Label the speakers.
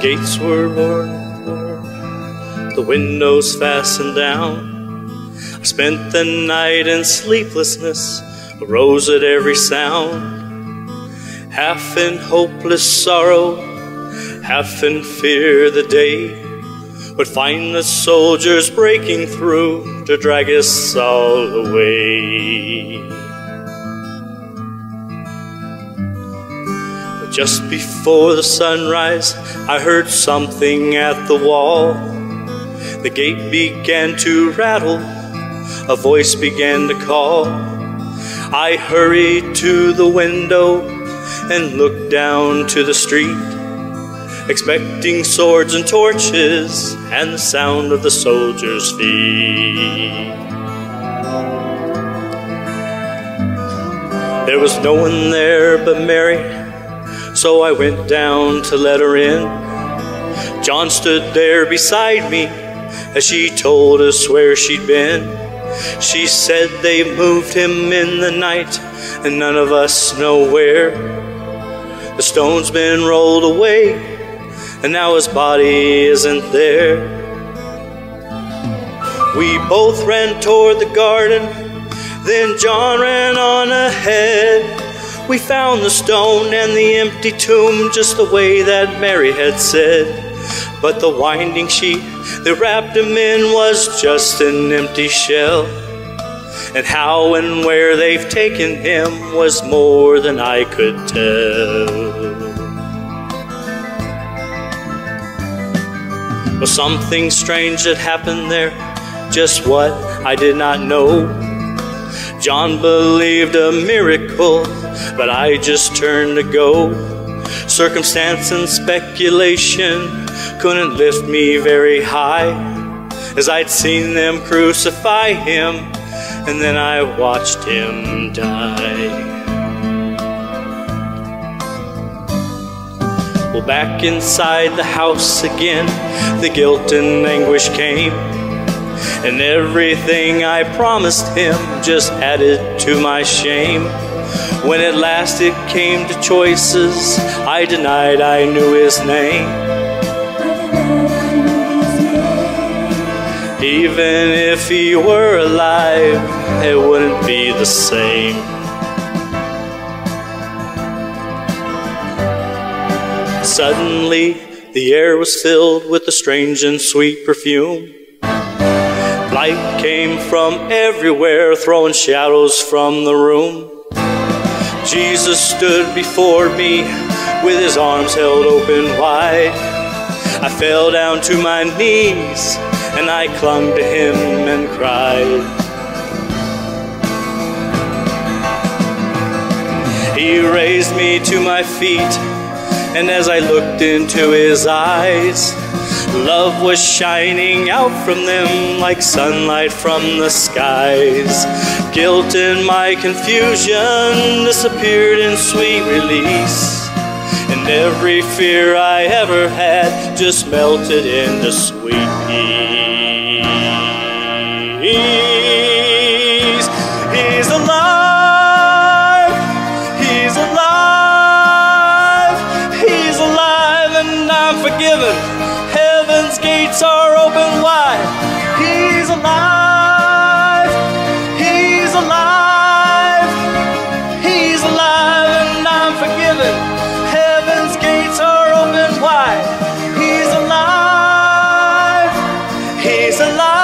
Speaker 1: gates were roaring, the windows fastened down. I spent the night in sleeplessness, arose at every sound. Half in hopeless sorrow, half in fear the day would find the soldiers breaking through to drag us all away. But just before the sunrise, I heard something at the wall. The gate began to rattle, a voice began to call. I hurried to the window and looked down to the street, expecting swords and torches and the sound of the soldiers' feet. There was no one there but Mary, so I went down to let her in. John stood there beside me as she told us where she'd been. She said they moved him in the night and none of us know where. The stone's been rolled away and now his body isn't there. We both ran toward the garden, then John ran on ahead. We found the stone and the empty tomb just the way that Mary had said. But the winding sheet that wrapped him in was just an empty shell. And how and where they've taken him was more than I could tell. Well, something strange had happened there, just what I did not know. John believed a miracle, but I just turned to go. Circumstance and speculation couldn't lift me very high, as I'd seen them crucify him, and then I watched him die. Well, back inside the house again, the guilt and anguish came, and everything I promised him just added to my shame. When at last it came to choices, I denied I knew his name. Even if he were alive, it wouldn't be the same. Suddenly, the air was filled with a strange and sweet perfume. Light came from everywhere, throwing shadows from the room. Jesus stood before me with his arms held open wide. I fell down to my knees and I clung to him and cried. He raised me to my feet, and as I looked into his eyes, love was shining out from them like sunlight from the skies. Guilt and my confusion disappeared in sweet release, and every fear I ever had just melted into sweet peace. He's alive, he's alive, he's alive, and I'm forgiven. Heaven's gates are open wide. He's alive, he's alive, he's alive, and I'm forgiven. Heaven's gates are open wide. He's alive, he's alive.